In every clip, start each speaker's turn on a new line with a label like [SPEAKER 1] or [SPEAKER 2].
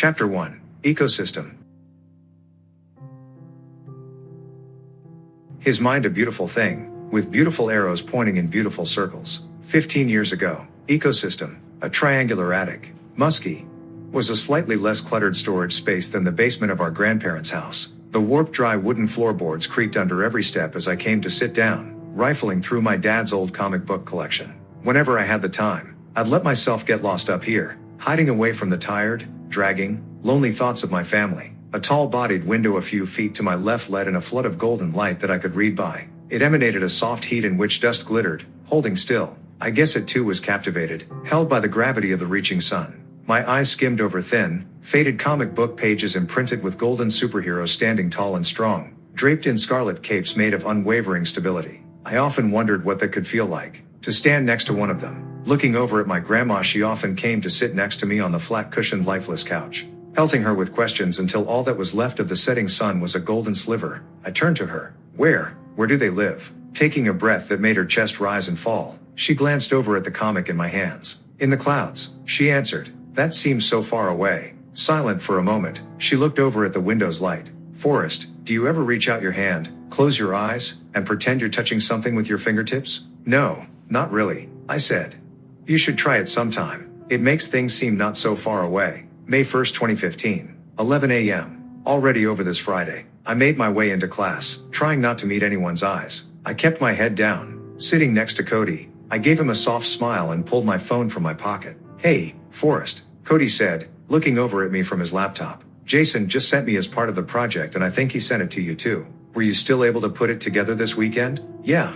[SPEAKER 1] Chapter 1. Ecosystem. His mind a beautiful thing, with beautiful arrows pointing in beautiful circles. 15 years ago, ecosystem, a triangular attic, musky, was a slightly less cluttered storage space than the basement of our grandparents' house. The warped dry wooden floorboards creaked under every step as I came to sit down, rifling through my dad's old comic book collection. Whenever I had the time, I'd let myself get lost up here, hiding away from the tired, dragging, lonely thoughts of my family. A tall-bodied window a few feet to my left let in a flood of golden light that I could read by. It emanated a soft heat in which dust glittered, holding still. I guess it too was captivated, held by the gravity of the reaching sun. My eyes skimmed over thin, faded comic book pages imprinted with golden superheroes standing tall and strong, draped in scarlet capes made of unwavering stability. I often wondered what that could feel like, to stand next to one of them. Looking over at my grandma, she often came to sit next to me on the flat-cushioned lifeless couch, pelting her with questions until all that was left of the setting sun was a golden sliver. I turned to her. Where do they live? Taking a breath that made her chest rise and fall, she glanced over at the comic in my hands. In the clouds, she answered. That seems so far away. Silent for a moment, she looked over at the window's light. Forrest, do you ever reach out your hand, close your eyes, and pretend you're touching something with your fingertips? No, not really, I said. You should try it sometime. It makes things seem not so far away. May 1st, 2015, 11 a.m. Already over this Friday. I made my way into class, trying not to meet anyone's eyes. I kept my head down, sitting next to Cody. I gave him a soft smile and pulled my phone from my pocket. Hey, Forrest, Cody said, looking over at me from his laptop. Jason just sent me as part of the project and I think he sent it to you too. Were you still able to put it together this weekend? Yeah,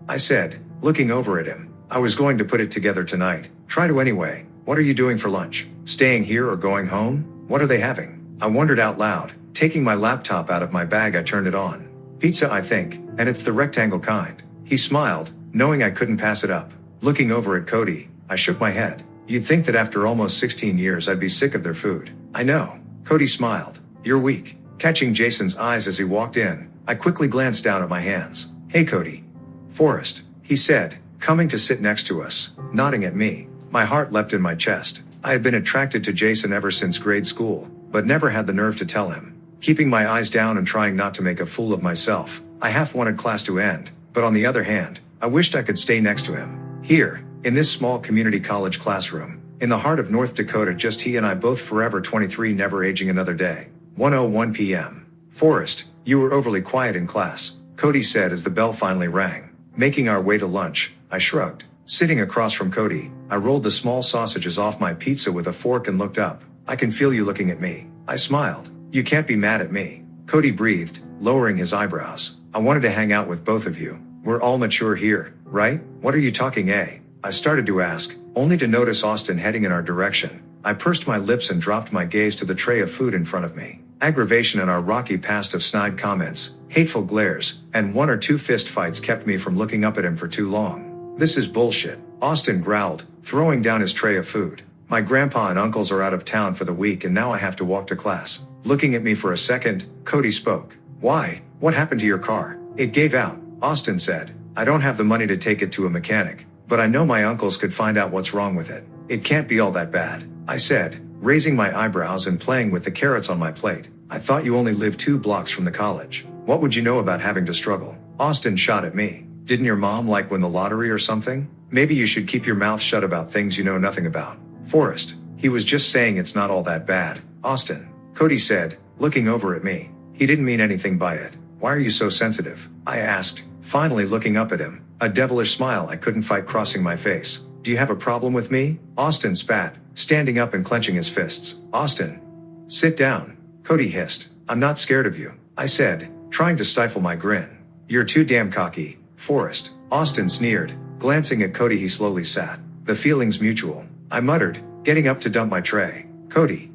[SPEAKER 1] I said, looking over at him. I was going to put it together tonight. Try to anyway. What are you doing for lunch? Staying here or going home? What are they having? I wondered out loud. Taking my laptop out of my bag, I turned it on. Pizza, I think, and it's the rectangle kind. He smiled, knowing I couldn't pass it up. Looking over at Cody, I shook my head. You'd think that after almost 16 years I'd be sick of their food. I know. Cody smiled. You're weak. Catching Jason's eyes as he walked in, I quickly glanced down at my hands. Hey Cody. Forrest, he said, coming to sit next to us, nodding at me. My heart leapt in my chest. I had been attracted to Jason ever since grade school, but never had the nerve to tell him. Keeping my eyes down and trying not to make a fool of myself, I half wanted class to end, but on the other hand, I wished I could stay next to him. Here, in this small community college classroom, in the heart of North Dakota, just he and I, both forever 23, never aging another day. 1:01 p.m. Forrest, you were overly quiet in class, Cody said as the bell finally rang. Making our way to lunch, I shrugged. Sitting across from Cody, I rolled the small sausages off my pizza with a fork and looked up. I can feel you looking at me. I smiled. You can't be mad at me. Cody breathed, lowering his eyebrows. I wanted to hang out with both of you. We're all mature here, right? What are you talking, eh? I started to ask, only to notice Austin heading in our direction. I pursed my lips and dropped my gaze to the tray of food in front of me. Aggravation in our rocky past of snide comments, hateful glares, and one or two fist fights kept me from looking up at him for too long. This is bullshit, Austin growled, throwing down his tray of food. My grandpa and uncles are out of town for the week and now I have to walk to class. Looking at me for a second, Cody spoke. Why? What happened to your car? It gave out, Austin said. I don't have the money to take it to a mechanic, but I know my uncles could find out what's wrong with it. It can't be all that bad, I said, raising my eyebrows and playing with the carrots on my plate. I thought you only lived 2 blocks from the college. What would you know about having to struggle? Austin shot at me. Didn't your mom like win the lottery or something? Maybe you should keep your mouth shut about things you know nothing about. Forrest, he was just saying it's not all that bad, Austin, Cody said, looking over at me. He didn't mean anything by it. Why are you so sensitive? I asked, finally looking up at him, a devilish smile I couldn't fight crossing my face. Do you have a problem with me? Austin spat, standing up and clenching his fists. Austin, sit down, Cody hissed. I'm not scared of you, I said, trying to stifle my grin. You're too damn cocky, Forrest, Austin sneered. Glancing at Cody, he slowly sat. The feeling's mutual, I muttered, getting up to dump my tray. Cody,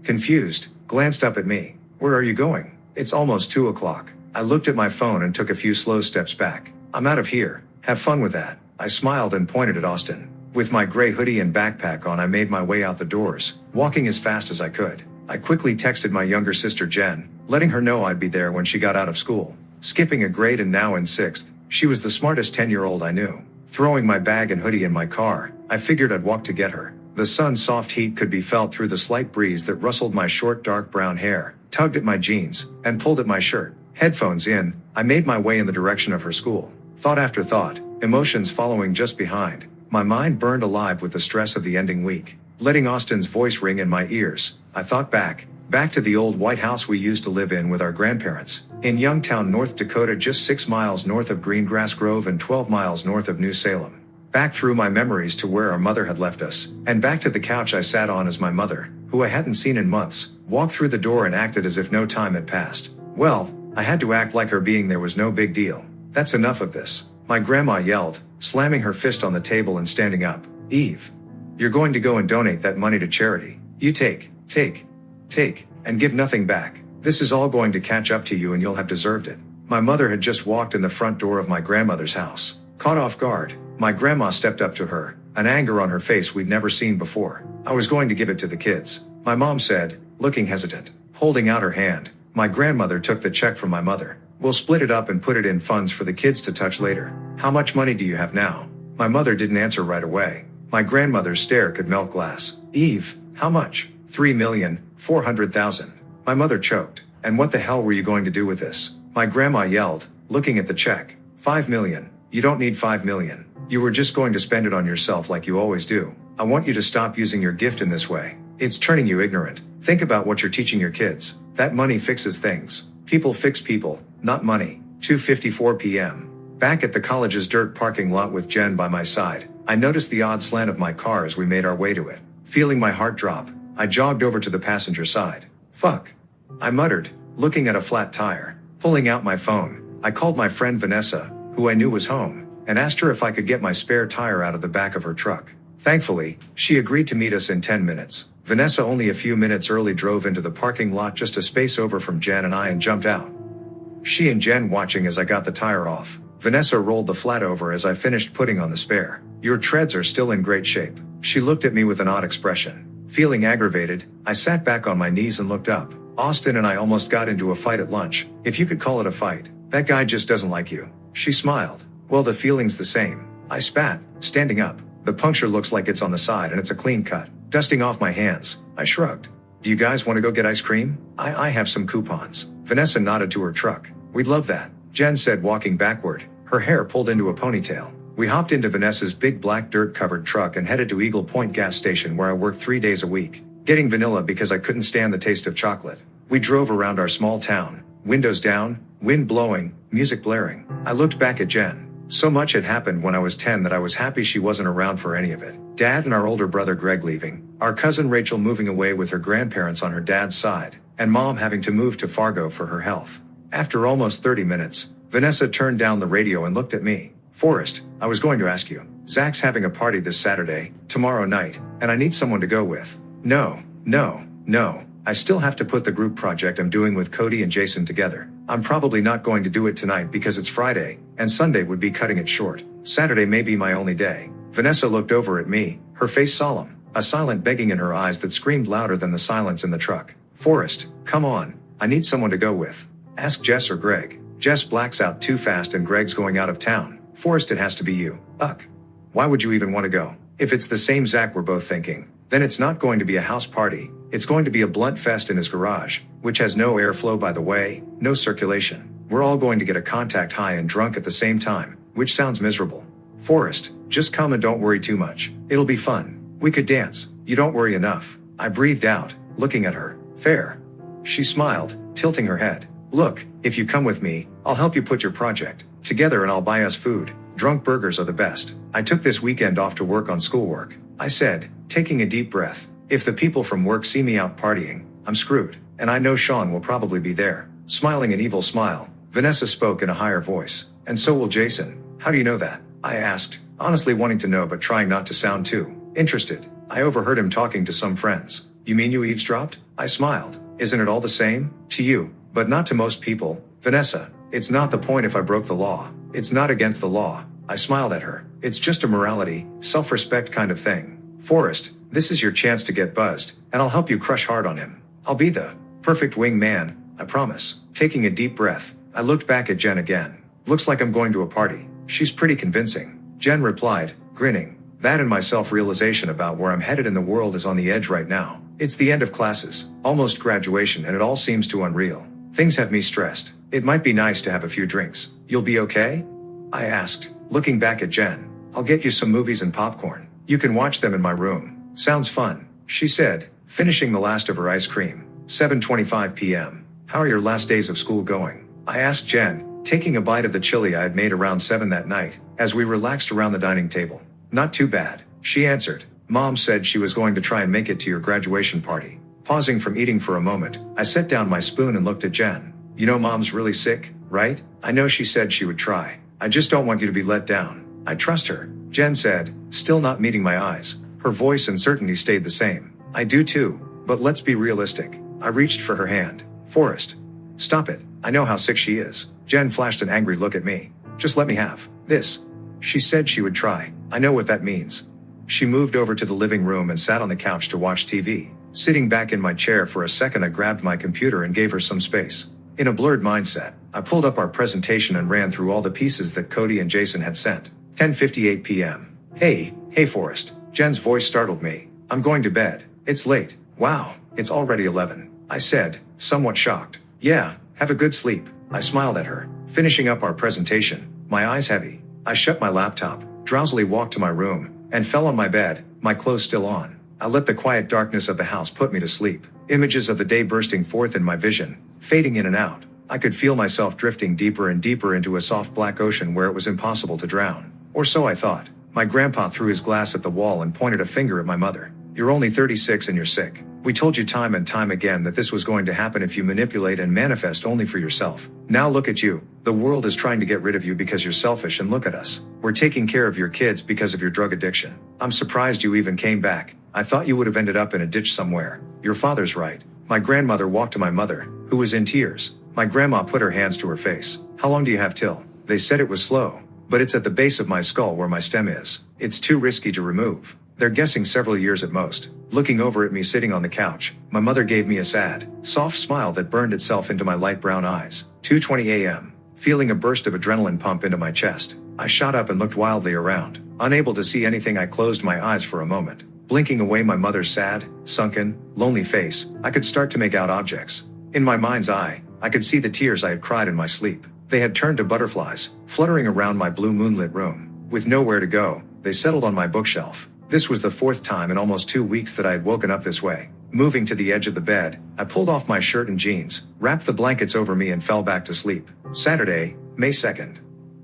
[SPEAKER 1] confused, glanced up at me. Where are you going? It's almost 2 o'clock. I looked at my phone and took a few slow steps back. I'm out of here. Have fun with that. I smiled and pointed at Austin. With my gray hoodie and backpack on, I made my way out the doors, walking as fast as I could. I quickly texted my younger sister Jen, letting her know I'd be there when she got out of school. Skipping a grade and now in 6th, she was the smartest 10-year-old I knew. Throwing my bag and hoodie in my car, I figured I'd walk to get her. The sun's soft heat could be felt through the slight breeze that rustled my short dark brown hair, tugged at my jeans, and pulled at my shirt. Headphones in, I made my way in the direction of her school. Thought after thought, emotions following just behind. My mind burned alive with the stress of the ending week. Letting Austin's voice ring in my ears, I thought back to the old white house we used to live in with our grandparents, in Youngtown, North Dakota, just 6 miles north of Greengrass Grove and 12 miles north of New Salem. Back through my memories to where our mother had left us, and back to the couch I sat on as my mother, who I hadn't seen in months, walked through the door and acted as if no time had passed. Well, I had to act like her being there was no big deal. That's enough of this, my grandma yelled, slamming her fist on the table and standing up. Eve, you're going to go and donate that money to charity. You take, and give nothing back. This is all going to catch up to you and you'll have deserved it. My mother had just walked in the front door of my grandmother's house. Caught off guard, my grandma stepped up to her, an anger on her face we'd never seen before. I was going to give it to the kids, my mom said, looking hesitant. Holding out her hand, my grandmother took the check from my mother. We'll split it up and put it in funds for the kids to touch later. How much money do you have now? My mother didn't answer right away. My grandmother's stare could melt glass. Eve, how much? 3,400,000. My mother choked. And what the hell were you going to do with this? My grandma yelled, looking at the check. 5 million. You don't need 5 million. You were just going to spend it on yourself like you always do. I want you to stop using your gift in this way. It's turning you ignorant. Think about what you're teaching your kids. That money fixes things. People fix people, not money. 2:54 p.m. Back at the college's dirt parking lot with Jen by my side, I noticed the odd slant of my car as we made our way to it. Feeling my heart drop, I jogged over to the passenger side. Fuck, I muttered, looking at a flat tire. Pulling out my phone, I called my friend Vanessa, who I knew was home, and asked her if I could get my spare tire out of the back of her truck. Thankfully, she agreed to meet us in 10 minutes. Vanessa, only a few minutes early, drove into the parking lot just a space over from Jen and I and jumped out. She and Jen watching as I got the tire off. Vanessa rolled the flat over as I finished putting on the spare. Your treads are still in great shape. She looked at me with an odd expression. Feeling aggravated, I sat back on my knees and looked up. Austin and I almost got into a fight at lunch, if you could call it a fight. That guy just doesn't like you. She smiled. Well, the feeling's the same. I spat, standing up. The puncture looks like it's on the side and it's a clean cut. Dusting off my hands, I shrugged. Do you guys want to go get ice cream? I have some coupons. Vanessa nodded to her truck. We'd love that, Jen said, walking backward, her hair pulled into a ponytail. We hopped into Vanessa's big black dirt-covered truck and headed to Eagle Point gas station, where I worked 3 days a week, getting vanilla because I couldn't stand the taste of chocolate. We drove around our small town, windows down, wind blowing, music blaring. I looked back at Jen. So much had happened when I was 10 that I was happy she wasn't around for any of it. Dad and our older brother Greg leaving, our cousin Rachel moving away with her grandparents on her dad's side, and Mom having to move to Fargo for her health. After almost 30 minutes, Vanessa turned down the radio and looked at me. Forrest, I was going to ask you. Zach's having a party this Saturday, tomorrow night, and I need someone to go with. No. I still have to put the group project I'm doing with Cody and Jason together. I'm probably not going to do it tonight because it's Friday, and Sunday would be cutting it short. Saturday may be my only day. Vanessa looked over at me, her face solemn, a silent begging in her eyes that screamed louder than the silence in the truck. Forrest, come on, I need someone to go with. Ask Jess or Greg. Jess blacks out too fast and Greg's going out of town. Forrest, it has to be you. Ugh. Why would you even want to go? If it's the same Zach we're both thinking, then it's not going to be a house party. It's going to be a blunt fest in his garage, which has no airflow, by the way, no circulation. We're all going to get a contact high and drunk at the same time, which sounds miserable. Forrest, just come and don't worry too much. It'll be fun. We could dance. You don't worry enough. I breathed out, looking at her. Fair. She smiled, tilting her head. Look, if you come with me, I'll help you put your project together and I'll buy us food. Drunk burgers are the best. I took this weekend off to work on schoolwork, I said, taking a deep breath. If the people from work see me out partying, I'm screwed. And I know Sean will probably be there. Smiling an evil smile, Vanessa spoke in a higher voice. And so will Jason. How do you know that? I asked, honestly wanting to know but trying not to sound too interested. I overheard him talking to some friends. You mean you eavesdropped? I smiled. Isn't it all the same? To you, but not to most people. Vanessa, it's not the point if I broke the law. It's not against the law. I smiled at her. It's just a morality, self-respect kind of thing. Forrest, this is your chance to get buzzed, and I'll help you crush hard on him. I'll be the perfect wingman, I promise. Taking a deep breath, I looked back at Jen again. Looks like I'm going to a party. She's pretty convincing. Jen replied, grinning. That and my self-realization about where I'm headed in the world is on the edge right now. It's the end of classes, almost graduation, and it all seems too unreal. Things have me stressed. It might be nice to have a few drinks. You'll be okay? I asked, looking back at Jen. I'll get you some movies and popcorn. You can watch them in my room. Sounds fun, she said, finishing the last of her ice cream. 7:25 p.m. How are your last days of school going? I asked Jen, taking a bite of the chili I had made around 7 that night, as we relaxed around the dining table. Not too bad, she answered. Mom said she was going to try and make it to your graduation party. Pausing from eating for a moment, I set down my spoon and looked at Jen. You know Mom's really sick, right? I know she said she would try. I just don't want you to be let down. I trust her, Jen said, still not meeting my eyes. Her voice and certainty stayed the same. I do too, but let's be realistic. I reached for her hand. Forest. Stop it. I know how sick she is. Jen flashed an angry look at me. Just let me have this. She said she would try. I know what that means. She moved over to the living room and sat on the couch to watch TV. Sitting back in my chair for a second, I grabbed my computer and gave her some space. In a blurred mindset, I pulled up our presentation and ran through all the pieces that Cody and Jason had sent. 10:58 p.m. Hey, Forrest. Jen's voice startled me. I'm going to bed. It's late. Wow, it's already 11. I said, somewhat shocked. Yeah, have a good sleep. I smiled at her, finishing up our presentation, my eyes heavy. I shut my laptop, drowsily walked to my room, and fell on my bed, my clothes still on. I let the quiet darkness of the house put me to sleep. Images of the day bursting forth in my vision, fading in and out. I could feel myself drifting deeper and deeper into a soft black ocean where it was impossible to drown. Or so I thought. My grandpa threw his glass at the wall and pointed a finger at my mother. You're only 36 and you're sick. We told you time and time again that this was going to happen if you manipulate and manifest only for yourself. Now look at you. The world is trying to get rid of you because you're selfish, and look at us. We're taking care of your kids because of your drug addiction. I'm surprised you even came back. I thought you would have ended up in a ditch somewhere. Your father's right. My grandmother walked to my mother, who was in tears. My grandma put her hands to her face. How long do you have till? They said it was slow, but it's at the base of my skull where my stem is. It's too risky to remove. They're guessing several years at most. Looking over at me sitting on the couch, my mother gave me a sad, soft smile that burned itself into my light brown eyes. 2:20 a.m. Feeling a burst of adrenaline pump into my chest, I shot up and looked wildly around. Unable to see anything, I closed my eyes for a moment. Blinking away my mother's sad, sunken, lonely face, I could start to make out objects. In my mind's eye, I could see the tears I had cried in my sleep. They had turned to butterflies, fluttering around my blue moonlit room. With nowhere to go, they settled on my bookshelf. This was the fourth time in almost 2 weeks that I had woken up this way. Moving to the edge of the bed, I pulled off my shirt and jeans, wrapped the blankets over me and fell back to sleep. Saturday, May 2nd.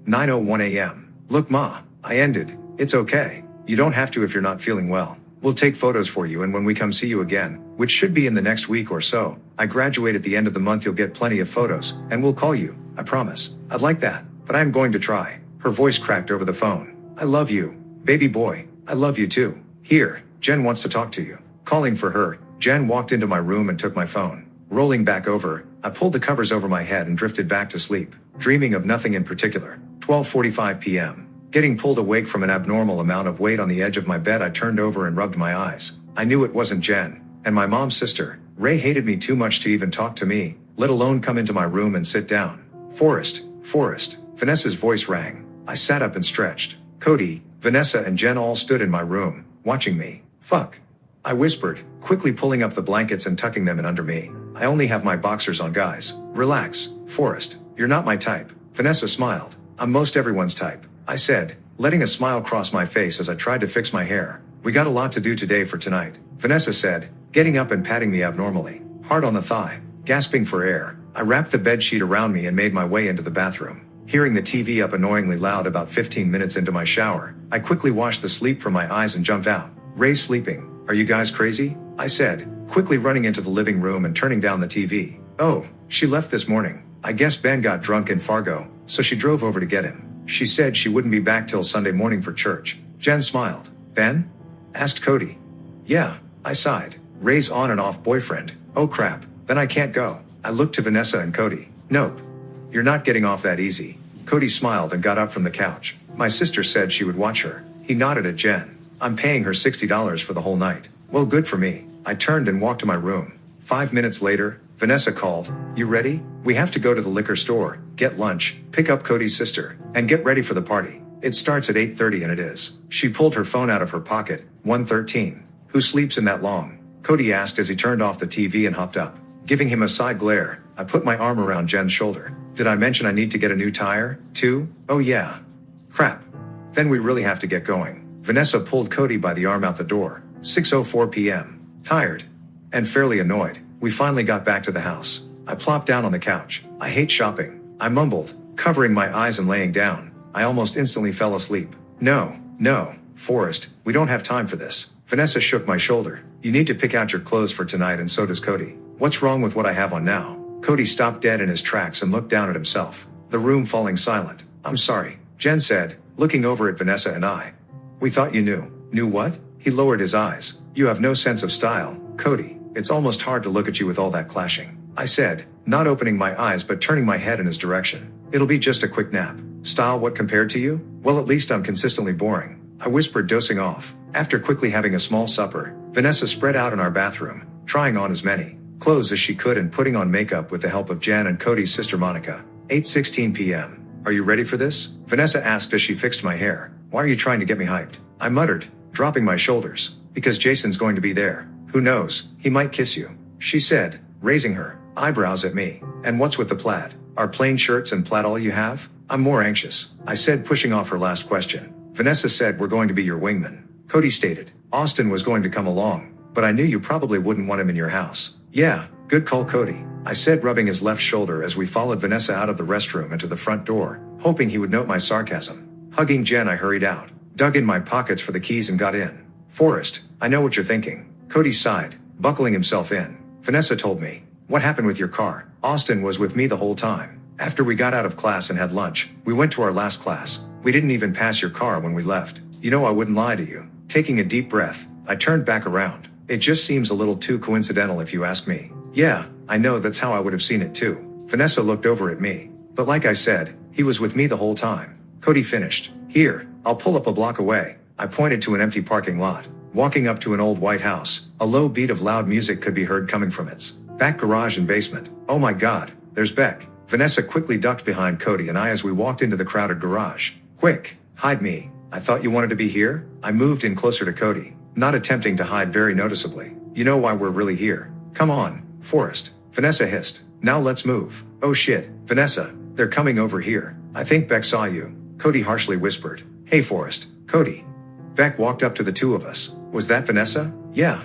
[SPEAKER 1] 9:01 a.m. Look, Ma, I ended. It's okay. You don't have to if you're not feeling well. We'll take photos for you, and when we come see you again, which should be in the next week or so, I graduate at the end of the month, you'll get plenty of photos, and we'll call you. I promise. I'd like that, but I'm going to try. Her voice cracked over the phone. I love you, baby boy. I love you too. Here, Jen wants to talk to you. Calling for her, Jen walked into my room and took my phone. Rolling back over, I pulled the covers over my head and drifted back to sleep, dreaming of nothing in particular. 12:45 p.m. Getting pulled awake from an abnormal amount of weight on the edge of my bed, I turned over and rubbed my eyes. I knew it wasn't Jen, and my mom's sister. Ray hated me too much to even talk to me, let alone come into my room and sit down. Forrest, Vanessa's voice rang. I sat up and stretched. Cody, Vanessa and Jen all stood in my room, watching me. Fuck. I whispered, quickly pulling up the blankets and tucking them in under me. I only have my boxers on, guys. Relax, Forrest. You're not my type. Vanessa smiled. I'm most everyone's type, I said, letting a smile cross my face as I tried to fix my hair. We got a lot to do today for tonight, Vanessa said, getting up and patting me abnormally hard on the thigh. Gasping for air, I wrapped the bed sheet around me and made my way into the bathroom. Hearing the TV up annoyingly loud about 15 minutes into my shower, I quickly washed the sleep from my eyes and jumped out. Ray's sleeping. Are you guys crazy? I said, quickly running into the living room and turning down the TV. Oh, she left this morning. I guess Ben got drunk in Fargo, so she drove over to get him. She said she wouldn't be back till Sunday morning for church. Jen smiled. Ben? Asked Cody. Yeah, I sighed. Ray's on and off boyfriend. Oh crap, then I can't go. I looked to Vanessa and Cody. Nope. You're not getting off that easy. Cody smiled and got up from the couch. My sister said she would watch her. He nodded at Jen. I'm paying her $60 for the whole night. Well, good for me. I turned and walked to my room. 5 minutes later, Vanessa called. You ready? We have to go to the liquor store, get lunch, pick up Cody's sister, and get ready for the party. It starts at 8:30 and it is. She pulled her phone out of her pocket. 1:13. Who sleeps in that long? Cody asked as he turned off the TV and hopped up. Giving him a side glare, I put my arm around Jen's shoulder. Did I mention I need to get a new tire, too? Oh yeah. Crap. Then we really have to get going. Vanessa pulled Cody by the arm out the door. 6:04 p.m. Tired and fairly annoyed, we finally got back to the house. I plopped down on the couch. I hate shopping, I mumbled, covering my eyes and laying down. I almost instantly fell asleep. No, Forest, we don't have time for this. Vanessa shook my shoulder. You need to pick out your clothes for tonight and so does Cody. What's wrong with what I have on now? Cody stopped dead in his tracks and looked down at himself, the room falling silent. I'm sorry, Jen said, looking over at Vanessa and I. We thought you knew. Knew what? He lowered his eyes. You have no sense of style, Cody. It's almost hard to look at you with all that clashing. I said, not opening my eyes but turning my head in his direction. It'll be just a quick nap. Style what compared to you? Well, at least I'm consistently boring, I whispered, dozing off. After quickly having a small supper, Vanessa spread out in our bathroom, trying on as many clothes as she could and putting on makeup with the help of Jen and Cody's sister Monica. 8:16 p.m. Are you ready for this? Vanessa asked as she fixed my hair. Why are you trying to get me hyped? I muttered, dropping my shoulders. Because Jason's going to be there. Who knows, he might kiss you, she said, raising her eyebrows at me. And what's with the plaid? Are plain shirts and plaid all you have? I'm more anxious, I said, pushing off her last question. Vanessa said we're going to be your wingman. Cody stated. Austin was going to come along, but I knew you probably wouldn't want him in your house. Yeah, good call, Cody, I said, rubbing his left shoulder as we followed Vanessa out of the restroom and to the front door, hoping he would note my sarcasm. Hugging Jen, I hurried out, dug in my pockets for the keys and got in. Forest, I know what you're thinking. Cody sighed, buckling himself in. Vanessa told me. What happened with your car? Austin was with me the whole time. After we got out of class and had lunch, we went to our last class. We didn't even pass your car when we left. You know I wouldn't lie to you. Taking a deep breath, I turned back around. It just seems a little too coincidental if you ask me. Yeah, I know that's how I would have seen it too. Vanessa looked over at me. But like I said, he was with me the whole time. Cody finished. Here, I'll pull up a block away. I pointed to an empty parking lot. Walking up to an old white house, a low beat of loud music could be heard coming from its back garage and basement. Oh my God, there's Beck. Vanessa quickly ducked behind Cody and I as we walked into the crowded garage. Quick, hide me. I thought you wanted to be here? I moved in closer to Cody, not attempting to hide very noticeably. You know why we're really here. Come on, Forest. Vanessa hissed. Now let's move. Oh shit, Vanessa, they're coming over here. I think Beck saw you, Cody harshly whispered. Hey Forest, Cody. Beck walked up to the two of us. Was that Vanessa? Yeah.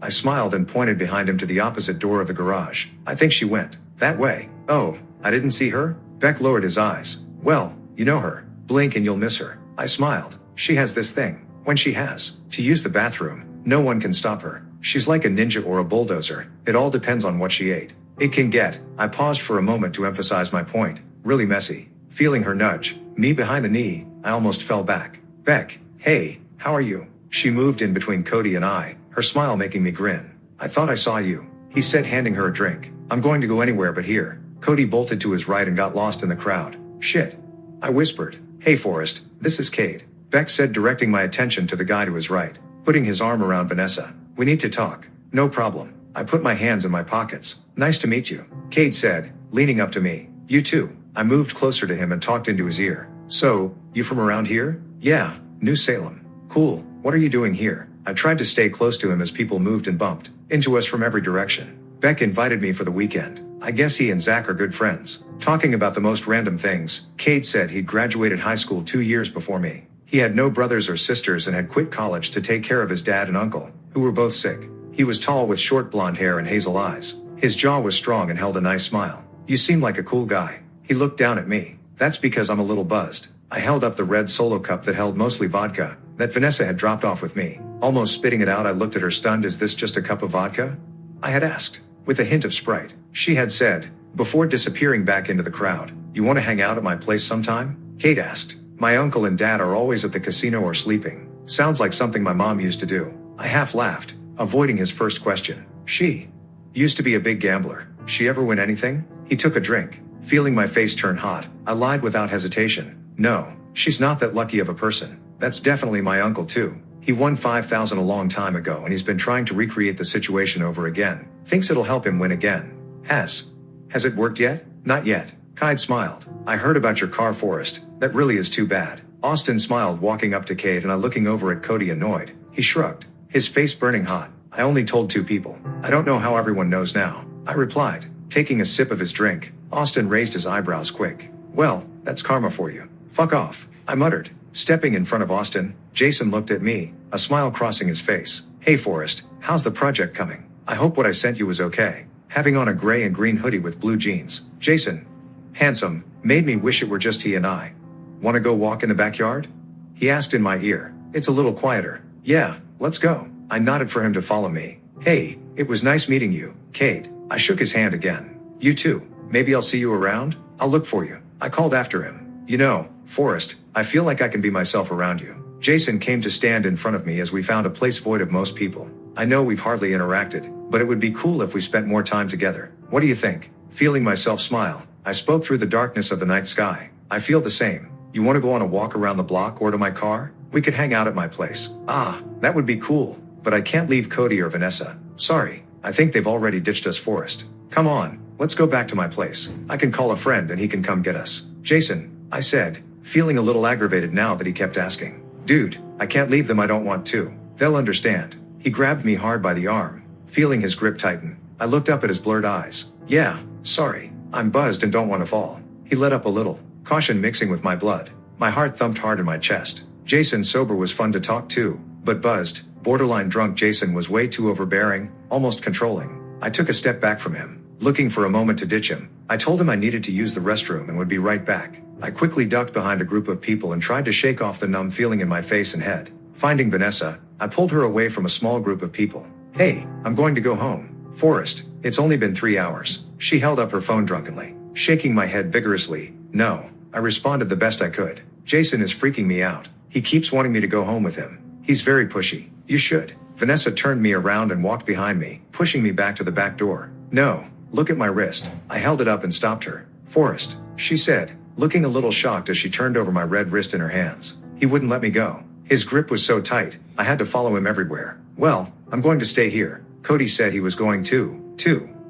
[SPEAKER 1] I smiled and pointed behind him to the opposite door of the garage. I think she went that way. Oh, I didn't see her? Beck lowered his eyes. Well, you know her. Blink and you'll miss her. I smiled. She has this thing. When she has to use the bathroom, no one can stop her. She's like a ninja or a bulldozer. It all depends on what she ate. It can get, I paused for a moment to emphasize my point, really messy. Feeling her nudge me behind the knee, I almost fell back. Beck, hey, how are you? She moved in between Cody and I, her smile making me grin. I thought I saw you, he said, handing her a drink. I'm going to go anywhere but here. Cody bolted to his right and got lost in the crowd. Shit. I whispered. Hey Forest, this is Cade. Beck said, directing my attention to the guy to his right, putting his arm around Vanessa. We need to talk. No problem. I put my hands in my pockets. Nice to meet you, Cade said, leaning up to me. You too. I moved closer to him and talked into his ear. So, you from around here? Yeah, New Salem. Cool. What are you doing here? I tried to stay close to him as people moved and bumped into us from every direction. Beck invited me for the weekend. I guess he and Zach are good friends. Talking about the most random things, Cade said he'd graduated high school 2 years before me. He had no brothers or sisters and had quit college to take care of his dad and uncle, who were both sick. He was tall with short blonde hair and hazel eyes. His jaw was strong and held a nice smile. You seem like a cool guy. He looked down at me. That's because I'm a little buzzed. I held up the red Solo cup that held mostly vodka, that Vanessa had dropped off with me. Almost spitting it out, I looked at her stunned. Is this just a cup of vodka? I had asked, with a hint of Sprite. She had said, before disappearing back into the crowd, you want to hang out at my place sometime? Kate asked. My uncle and dad are always at the casino or sleeping. Sounds like something my mom used to do. I half laughed, avoiding his first question. She used to be a big gambler. She ever win anything? He took a drink. Feeling my face turn hot, I lied without hesitation. No, she's not that lucky of a person. That's definitely my uncle too. He won 5,000 a long time ago and he's been trying to recreate the situation over again. Thinks it'll help him win again. Has it worked yet? Not yet. Kide smiled. I heard about your car, Forest. That really is too bad. Austin smiled, walking up to Cade and I looking over at Cody annoyed. He shrugged, his face burning hot. I only told 2 people. I don't know how everyone knows now, I replied, taking a sip of his drink. Austin raised his eyebrows quick. Well, that's karma for you. Fuck off, I muttered, stepping in front of Austin. Jason looked at me, a smile crossing his face. Hey Forrest, how's the project coming? I hope what I sent you was okay. Having on a gray and green hoodie with blue jeans, Jason, handsome, made me wish it were just he and I. Wanna go walk in the backyard? He asked in my ear. It's a little quieter. Yeah, let's go. I nodded for him to follow me. Hey, it was nice meeting you, Cade. I shook his hand again. You too. Maybe I'll see you around? I'll look for you, I called after him. You know, Forrest, I feel like I can be myself around you. Jason came to stand in front of me as we found a place void of most people. I know we've hardly interacted, but it would be cool if we spent more time together. What do you think? Feeling myself smile, I spoke through the darkness of the night sky. I feel the same. You want to go on a walk around the block or to my car? We could hang out at my place. Ah, that would be cool, but I can't leave Cody or Vanessa. Sorry, I think they've already ditched us, Forrest. Come on, let's go back to my place. I can call a friend and he can come get us. Jason, I said, feeling a little aggravated now that he kept asking. Dude, I can't leave them, I don't want to. They'll understand. He grabbed me hard by the arm, feeling his grip tighten. I looked up at his blurred eyes. Yeah, sorry, I'm buzzed and don't want to fall. He let up a little, caution mixing with my blood. My heart thumped hard in my chest. Jason sober was fun to talk to, but buzzed, borderline drunk Jason was way too overbearing, almost controlling. I took a step back from him, looking for a moment to ditch him. I told him I needed to use the restroom and would be right back. I quickly ducked behind a group of people and tried to shake off the numb feeling in my face and head. Finding Vanessa, I pulled her away from a small group of people. Hey, I'm going to go home. Forrest, it's only been 3 hours. She held up her phone drunkenly, shaking my head vigorously. No, I responded the best I could. Jason is freaking me out. He keeps wanting me to go home with him. He's very pushy. You should. Vanessa turned me around and walked behind me, pushing me back to the back door. No, look at my wrist. I held it up and stopped her. Forrest, she said, looking a little shocked as she turned over my red wrist in her hands. He wouldn't let me go. His grip was so tight, I had to follow him everywhere. Well, I'm going to stay here. Cody said he was going too.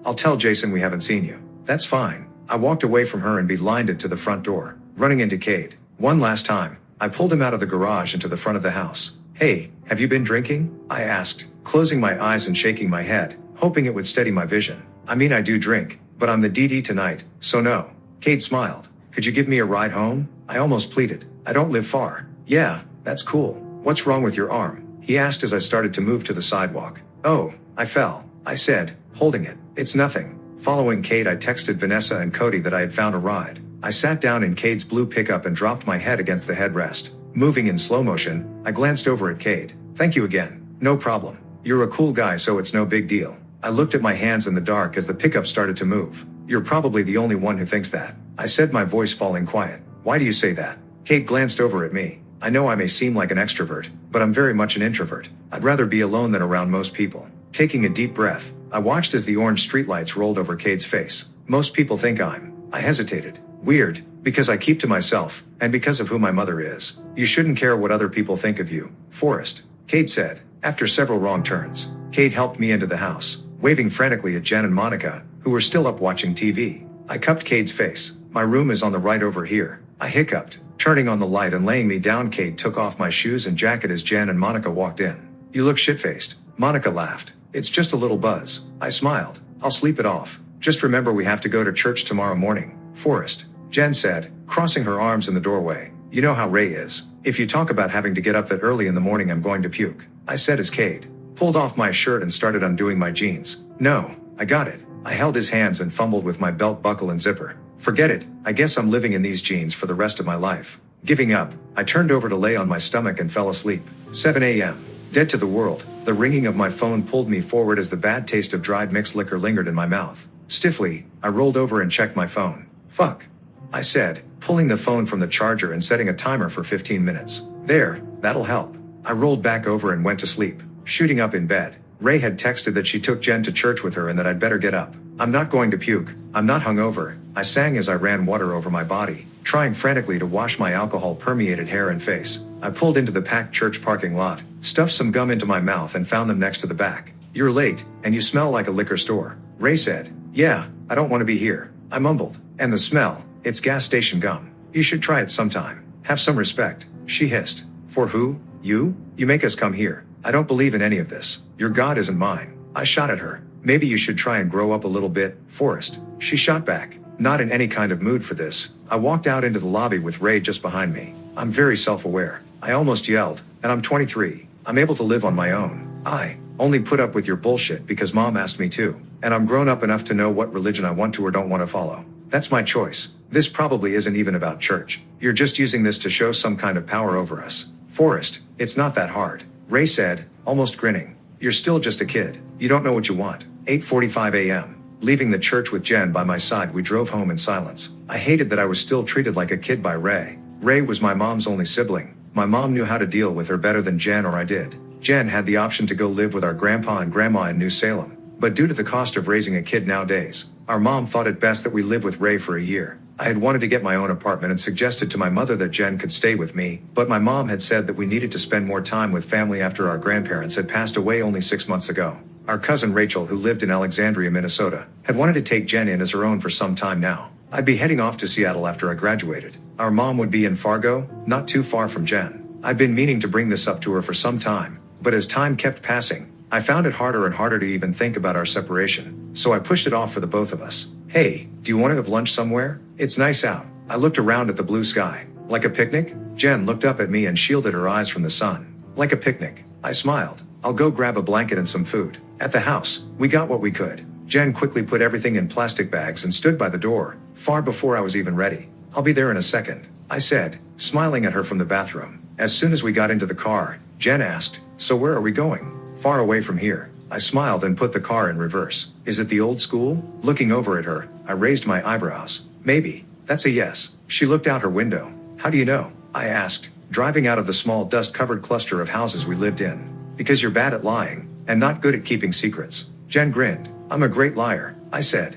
[SPEAKER 1] I'll tell Jason we haven't seen you. That's fine. I walked away from her and beelined it to the front door, running into Cade. One last time, I pulled him out of the garage into the front of the house. Hey, have you been drinking? I asked, closing my eyes and shaking my head, hoping it would steady my vision. I mean, I do drink, but I'm the DD tonight, so no. Cade smiled. Could you give me a ride home? I almost pleaded. I don't live far. Yeah, that's cool. What's wrong with your arm? He asked as I started to move to the sidewalk. Oh, I fell, I said, holding it. It's nothing. Following Cade, I texted Vanessa and Cody that I had found a ride. I sat down in Cade's blue pickup and dropped my head against the headrest. Moving in slow motion, I glanced over at Cade. Thank you again. No problem. You're a cool guy, so it's no big deal. I looked at my hands in the dark as the pickup started to move. You're probably the only one who thinks that, I said, my voice falling quiet. Why do you say that? Cade glanced over at me. I know I may seem like an extrovert, but I'm very much an introvert. I'd rather be alone than around most people. Taking a deep breath, I watched as the orange streetlights rolled over Cade's face. Most people think I hesitated. Weird, because I keep to myself, and because of who my mother is. You shouldn't care what other people think of you, Forrest, Cade said. After several wrong turns, Cade helped me into the house, waving frantically at Jen and Monica, who were still up watching TV. I cupped Cade's face. My room is on the right over here. I hiccuped, turning on the light and laying me down. Cade took off my shoes and jacket as Jen and Monica walked in. You look shit-faced. Monica laughed. It's just a little buzz. I smiled. I'll sleep it off. Just remember we have to go to church tomorrow morning, Forrest, Jen said, crossing her arms in the doorway. You know how Ray is. If you talk about having to get up that early in the morning, I'm going to puke, I said as Cade pulled off my shirt and started undoing my jeans. No, I got it. I held his hands and fumbled with my belt buckle and zipper. Forget it. I guess I'm living in these jeans for the rest of my life. Giving up, I turned over to lay on my stomach and fell asleep. 7 a.m. Dead to the world. The ringing of my phone pulled me forward as the bad taste of dried mixed liquor lingered in my mouth. Stiffly, I rolled over and checked my phone. Fuck, I said, pulling the phone from the charger and setting a timer for 15 minutes. There, that'll help. I rolled back over and went to sleep, shooting up in bed. Ray had texted that she took Jen to church with her and that I'd better get up. I'm not going to puke. I'm not hungover, I sang as I ran water over my body, trying frantically to wash my alcohol-permeated hair and face. I pulled into the packed church parking lot, stuffed some gum into my mouth and found them next to the back. You're late, and you smell like a liquor store, Ray said. Yeah, I don't want to be here, I mumbled. And the smell, it's gas station gum. You should try it sometime. Have some respect. she hissed. For who? You? You make us come here. I don't believe in any of this. Your God isn't mine. I shot at her. Maybe you should try and grow up a little bit, Forest. She shot back. Not in any kind of mood for this. I walked out into the lobby with Ray just behind me. I'm very self-aware. I almost yelled, and I'm 23. I'm able to live on my own. I only put up with your bullshit because mom asked me to, and I'm grown up enough to know what religion I want to or don't want to follow. That's my choice. This probably isn't even about church. You're just using this to show some kind of power over us. Forest, it's not that hard. Ray said, almost grinning. You're still just a kid. You don't know what you want. 8:45 a.m. Leaving the church with Jen by my side, we drove home in silence. I hated that I was still treated like a kid by Ray. Ray was my mom's only sibling. My mom knew how to deal with her better than Jen or I did. Jen had the option to go live with our grandpa and grandma in New Salem. But due to the cost of raising a kid nowadays, our mom thought it best that we live with Ray for a year. I had wanted to get my own apartment and suggested to my mother that Jen could stay with me, but my mom had said that we needed to spend more time with family after our grandparents had passed away only 6 months ago. Our cousin Rachel, who lived in Alexandria, Minnesota, had wanted to take Jen in as her own for some time now. I'd be heading off to Seattle after I graduated. Our mom would be in Fargo, not too far from Jen. I'd been meaning to bring this up to her for some time, but as time kept passing, I found it harder and harder to even think about our separation, so I pushed it off for the both of us. Hey, do you want to have lunch somewhere? It's nice out. I looked around at the blue sky. Like a picnic? Jen looked up at me and shielded her eyes from the sun. Like a picnic. I smiled. I'll go grab a blanket and some food. At the house, we got what we could. Jen quickly put everything in plastic bags and stood by the door, far before I was even ready. I'll be there in a second, I said, smiling at her from the bathroom. As soon as we got into the car, Jen asked, so where are we going? Far away from here. I smiled and put the car in reverse. Is it the old school? Looking over at her, I raised my eyebrows. Maybe. That's a yes. She looked out her window. How do you know? I asked, driving out of the small dust-covered cluster of houses we lived in. Because you're bad at lying, and not good at keeping secrets. Jen grinned. I'm a great liar, I said.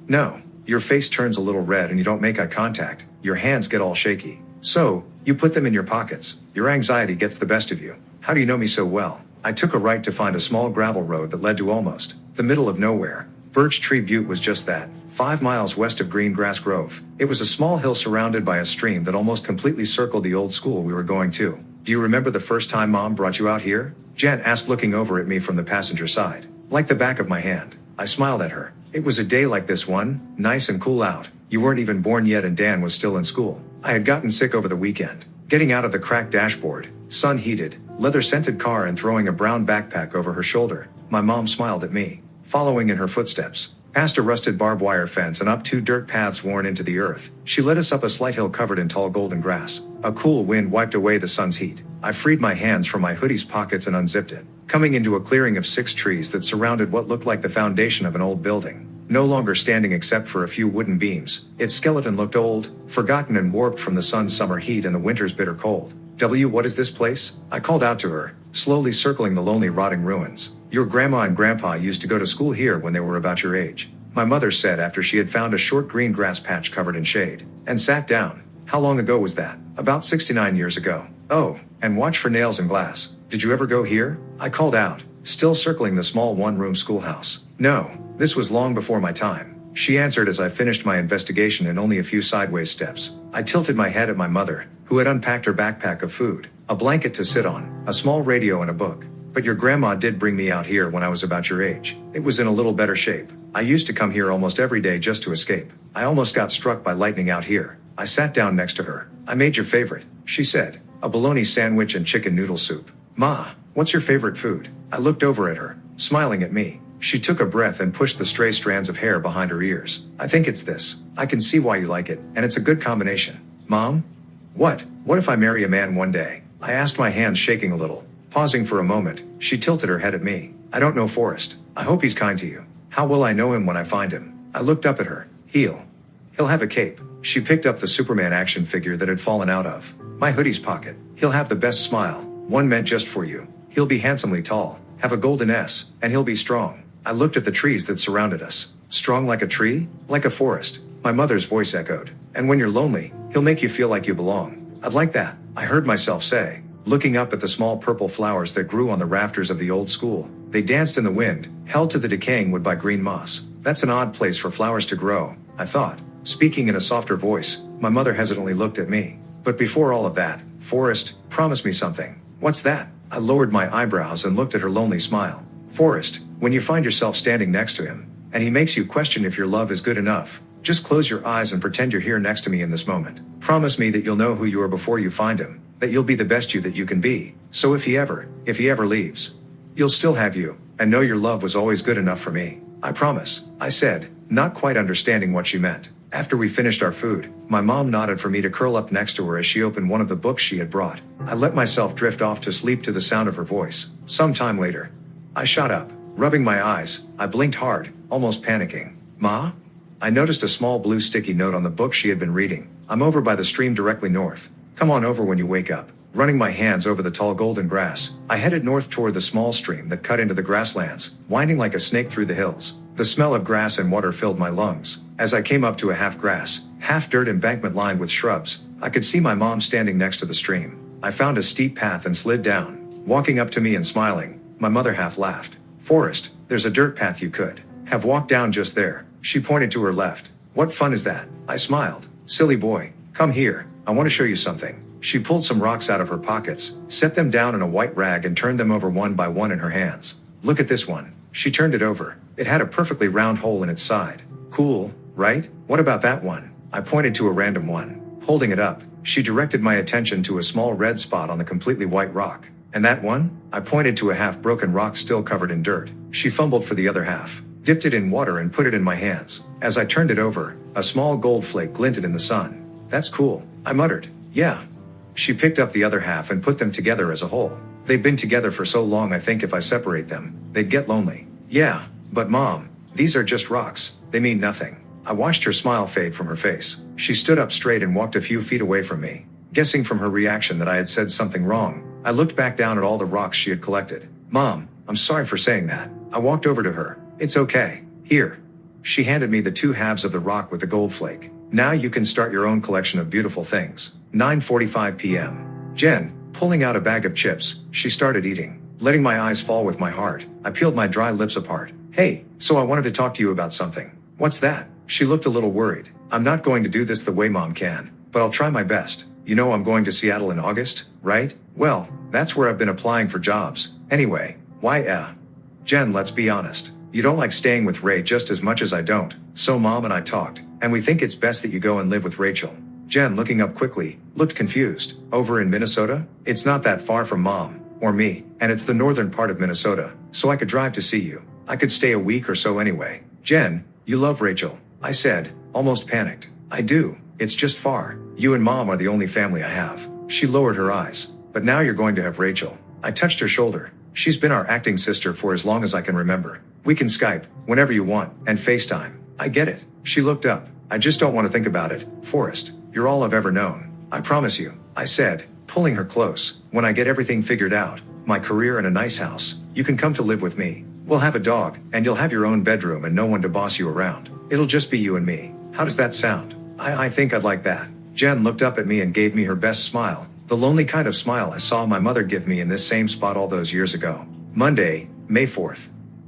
[SPEAKER 1] No. Your face turns a little red and you don't make eye contact. Your hands get all shaky. So, you put them in your pockets. Your anxiety gets the best of you. How do you know me so well? I took a right to find a small gravel road that led to almost the middle of nowhere. Birch Tree Butte was just that, 5 miles west of Green Grass Grove. It was a small hill surrounded by a stream that almost completely circled the old school we were going to. Do you remember the first time Mom brought you out here? Jen asked, looking over at me from the passenger side. Like the back of my hand. I smiled at her. It was a day like this one, nice and cool out. You weren't even born yet and Dan was still in school. I had gotten sick over the weekend. Getting out of the cracked dashboard, sun-heated, leather-scented car and throwing a brown backpack over her shoulder, my mom smiled at me, following in her footsteps. Past a rusted barbed wire fence and up 2 dirt paths worn into the earth, she led us up a slight hill covered in tall golden grass. A cool wind wiped away the sun's heat. I freed my hands from my hoodie's pockets and unzipped it, coming into a clearing of 6 trees that surrounded what looked like the foundation of an old building. No longer standing except for a few wooden beams, its skeleton looked old, forgotten and warped from the sun's summer heat and the winter's bitter cold. What is this place? I called out to her, slowly circling the lonely rotting ruins. Your grandma and grandpa used to go to school here when they were about your age, my mother said after she had found a short green grass patch covered in shade, and sat down. How long ago was that? About 69 years ago. Oh, and watch for nails and glass. Did you ever go here? I called out, still circling the small one-room schoolhouse. No, this was long before my time, she answered as I finished my investigation in only a few sideways steps. I tilted my head at my mother, who had unpacked her backpack of food, a blanket to sit on, a small radio and a book. But your grandma did bring me out here when I was about your age. It was in a little better shape. I used to come here almost every day just to escape. I almost got struck by lightning out here. I sat down next to her. I made your favorite, she said, a bologna sandwich and chicken noodle soup. Ma, what's your favorite food? I looked over at her, smiling at me. She took a breath and pushed the stray strands of hair behind her ears. I think it's this. I can see why you like it, and it's a good combination. Mom? What if I marry a man one day? I asked, my hands shaking a little. Pausing for a moment, she tilted her head at me. I don't know, Forest. I hope he's kind to you. How will I know him when I find him? I looked up at her. He'll have a cape. She picked up the Superman action figure that had fallen out of my hoodie's pocket. He'll have the best smile, one meant just for you. He'll be handsomely tall, have a golden S, and he'll be strong. I looked at the trees that surrounded us. Strong like a tree? Like a forest? My mother's voice echoed. And when you're lonely, he'll make you feel like you belong. I'd like that, I heard myself say, looking up at the small purple flowers that grew on the rafters of the old school. They danced in the wind, held to the decaying wood by green moss. That's an odd place for flowers to grow, I thought. Speaking in a softer voice, my mother hesitantly looked at me. But before all of that, Forest, promise me something. What's that? I lowered my eyebrows and looked at her lonely smile. Forest, when you find yourself standing next to him, and he makes you question if your love is good enough, just close your eyes and pretend you're here next to me in this moment. Promise me that you'll know who you are before you find him, that you'll be the best you that you can be, so if he ever leaves, you'll still have you, and know your love was always good enough for me. I promise, I said, not quite understanding what she meant. After we finished our food, my mom nodded for me to curl up next to her as she opened one of the books she had brought. I let myself drift off to sleep to the sound of her voice. Some time later, I shot up, rubbing my eyes. I blinked hard, almost panicking. Ma? I noticed a small blue sticky note on the book she had been reading. I'm over by the stream directly north. Come on over when you wake up. Running my hands over the tall golden grass, I headed north toward the small stream that cut into the grasslands, winding like a snake through the hills. The smell of grass and water filled my lungs. As I came up to a half grass, half dirt embankment lined with shrubs, I could see my mom standing next to the stream. I found a steep path and slid down. Walking up to me and smiling, my mother half laughed. Forest, there's a dirt path you could have walked down just there. She pointed to her left. What fun is that? I smiled. Silly boy, come here. I want to show you something. She pulled some rocks out of her pockets, set them down in a white rag and turned them over one by one in her hands. Look at this one. She turned it over. It had a perfectly round hole in its side. Cool, right? What about that one? I pointed to a random one. Holding it up, she directed my attention to a small red spot on the completely white rock. And that one? I pointed to a half-broken rock still covered in dirt. She fumbled for the other half, dipped it in water and put it in my hands. As I turned it over, a small gold flake glinted in the sun. That's cool, I muttered. Yeah. She picked up the other half and put them together as a whole. They've been together for so long I think if I separate them, they'd get lonely. Yeah, but Mom, these are just rocks. They mean nothing. I watched her smile fade from her face. She stood up straight and walked a few feet away from me. Guessing from her reaction that I had said something wrong, I looked back down at all the rocks she had collected. Mom, I'm sorry for saying that. I walked over to her. It's okay. Here. She handed me the two halves of the rock with the gold flake. Now you can start your own collection of beautiful things. 9:45 p.m. Jen, pulling out a bag of chips, she started eating. Letting my eyes fall with my heart, I peeled my dry lips apart. Hey, so I wanted to talk to you about something. What's that? She looked a little worried. I'm not going to do this the way Mom can, but I'll try my best. You know I'm going to Seattle in August, right? Well, that's where I've been applying for jobs. Anyway, why Jen, let's be honest. You don't like staying with Ray just as much as I don't. So Mom and I talked, and we think it's best that you go and live with Rachel. Jen, looking up quickly, looked confused. Over in Minnesota? It's not that far from Mom, or me, and it's the northern part of Minnesota, so I could drive to see you. I could stay a week or so anyway. Jen, you love Rachel, I said, almost panicked. I do, it's just far. You and Mom are the only family I have. She lowered her eyes. But now you're going to have Rachel. I touched her shoulder. She's been our acting sister for as long as I can remember. We can Skype, whenever you want, and FaceTime. I get it. She looked up. I just don't want to think about it. Forrest, you're all I've ever known. I promise you, I said, pulling her close. When I get everything figured out, my career and a nice house, you can come to live with me. We'll have a dog, and you'll have your own bedroom and no one to boss you around. It'll just be you and me. How does that sound? I think I'd like that. Jen looked up at me and gave me her best smile. The lonely kind of smile I saw my mother give me in this same spot all those years ago. Monday, May 4th.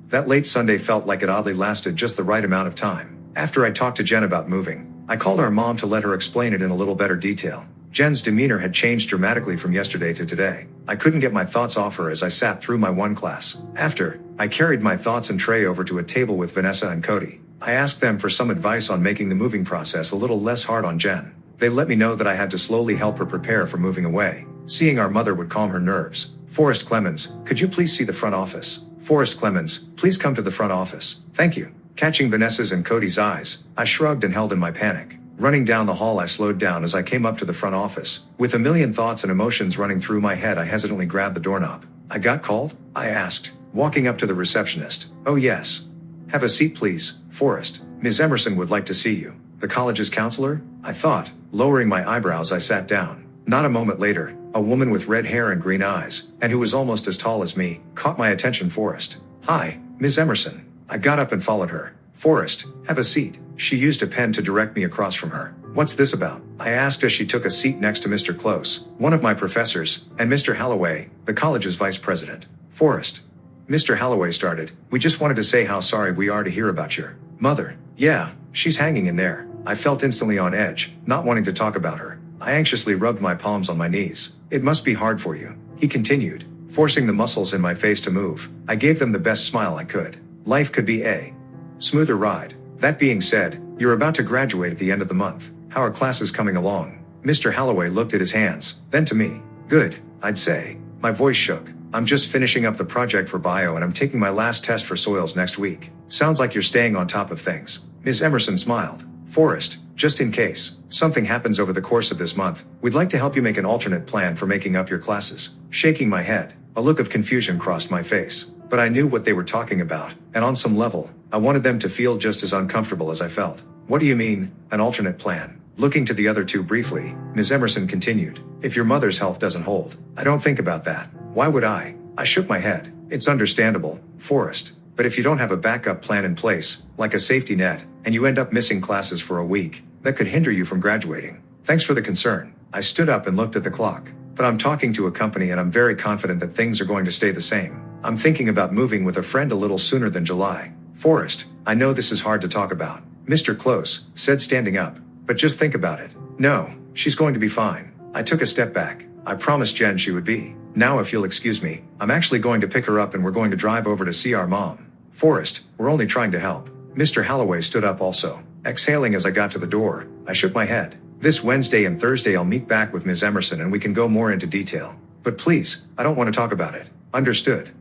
[SPEAKER 1] That late Sunday felt like it oddly lasted just the right amount of time. After I talked to Jen about moving, I called our mom to let her explain it in a little better detail. Jen's demeanor had changed dramatically from yesterday to today. I couldn't get my thoughts off her as I sat through my one class. After, I carried my thoughts and tray over to a table with Vanessa and Cody. I asked them for some advice on making the moving process a little less hard on Jen. They let me know that I had to slowly help her prepare for moving away. Seeing our mother would calm her nerves. Forest Clemons, could you please see the front office? Forest Clemons, please come to the front office. Thank you. Catching Vanessa's and Cody's eyes, I shrugged and held in my panic. Running down the hall, I slowed down as I came up to the front office. With a million thoughts and emotions running through my head, I hesitantly grabbed the doorknob. I got called? I asked, walking up to the receptionist. Oh yes. Have a seat please, Forrest. Ms. Emerson would like to see you. The college's counselor? I thought. Lowering my eyebrows, I sat down. Not a moment later, a woman with red hair and green eyes, and who was almost as tall as me, caught my attention. Forrest. Hi, Ms. Emerson. I got up and followed her. Forrest, have a seat. She used a pen to direct me across from her. What's this about? I asked as she took a seat next to Mr. Close, one of my professors, and Mr. Holloway, the college's vice president. Forrest. Mr. Holloway started. We just wanted to say how sorry we are to hear about your mother. Yeah, she's hanging in there. I felt instantly on edge, not wanting to talk about her. I anxiously rubbed my palms on my knees. It must be hard for you, he continued, forcing the muscles in my face to move. I gave them the best smile I could. Life could be a smoother ride. That being said, you're about to graduate at the end of the month. How are classes coming along? Mr. Holloway looked at his hands, then to me. Good, I'd say. My voice shook. I'm just finishing up the project for bio and I'm taking my last test for soils next week. Sounds like you're staying on top of things. Ms. Emerson smiled. Forrest, just in case something happens over the course of this month, we'd like to help you make an alternate plan for making up your classes. Shaking my head, a look of confusion crossed my face. But I knew what they were talking about, and on some level, I wanted them to feel just as uncomfortable as I felt. What do you mean, an alternate plan? Looking to the other two briefly, Ms. Emerson continued. If your mother's health doesn't hold, I don't think about that. Why would I? I shook my head. It's understandable, Forrest. But if you don't have a backup plan in place, like a safety net, and you end up missing classes for a week, that could hinder you from graduating. Thanks for the concern. I stood up and looked at the clock. But I'm talking to a company and I'm very confident that things are going to stay the same. I'm thinking about moving with a friend a little sooner than July. Forrest, I know this is hard to talk about, Mr. Close said, standing up. But just think about it. No, she's going to be fine. I took a step back. I promised Jen she would be. Now if you'll excuse me, I'm actually going to pick her up and we're going to drive over to see our mom. Forrest, we're only trying to help. Mr. Holloway stood up also, exhaling as I got to the door. I shook my head. This Wednesday and Thursday I'll meet back with Ms. Emerson and we can go more into detail. But please, I don't want to talk about it. Understood.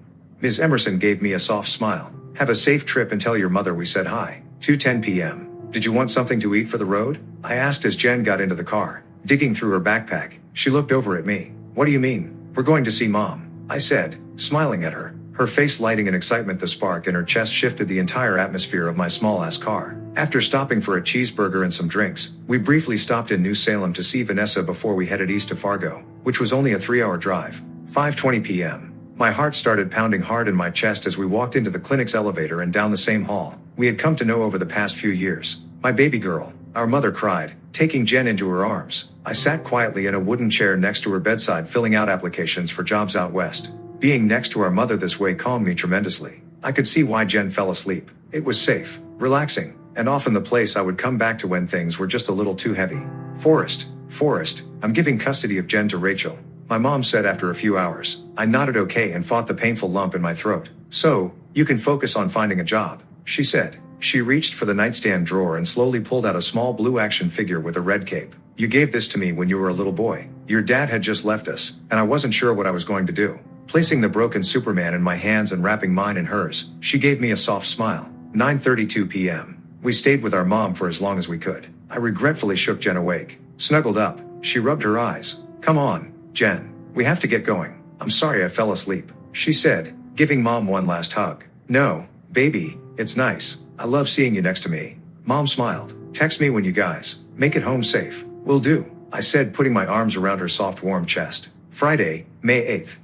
[SPEAKER 1] Ms. Emerson gave me a soft smile. Have a safe trip and tell your mother we said hi. 2:10 p.m. Did you want something to eat for the road? I asked as Jen got into the car. Digging through her backpack, she looked over at me. What do you mean? We're going to see Mom, I said, smiling at her. Her face lighting in excitement. The spark in her chest shifted the entire atmosphere of my small-ass car. After stopping for a cheeseburger and some drinks, we briefly stopped in New Salem to see Vanessa before we headed east to Fargo, which was only a 3-hour drive. 5:20 p.m. My heart started pounding hard in my chest as we walked into the clinic's elevator and down the same hall we had come to know over the past few years. My baby girl, our mother cried, taking Jen into her arms. I sat quietly in a wooden chair next to her bedside filling out applications for jobs out west. Being next to our mother this way calmed me tremendously. I could see why Jen fell asleep. It was safe, relaxing, and often the place I would come back to when things were just a little too heavy. Forrest, I'm giving custody of Jen to Rachel, my mom said after a few hours. I nodded okay and fought the painful lump in my throat. So, you can focus on finding a job, she said. She reached for the nightstand drawer and slowly pulled out a small blue action figure with a red cape. You gave this to me when you were a little boy. Your dad had just left us, and I wasn't sure what I was going to do. Placing the broken Superman in my hands and wrapping mine in hers, she gave me a soft smile. 9:32 p.m. We stayed with our mom for as long as we could. I regretfully shook Jen awake. Snuggled up, she rubbed her eyes. Come on, Jen. We have to get going. I'm sorry I fell asleep, she said, giving Mom one last hug. No, baby, it's nice. I love seeing you next to me. Mom smiled. Text me when you guys make it home safe. Will do, I said, putting my arms around her soft warm chest. Friday, May 8th.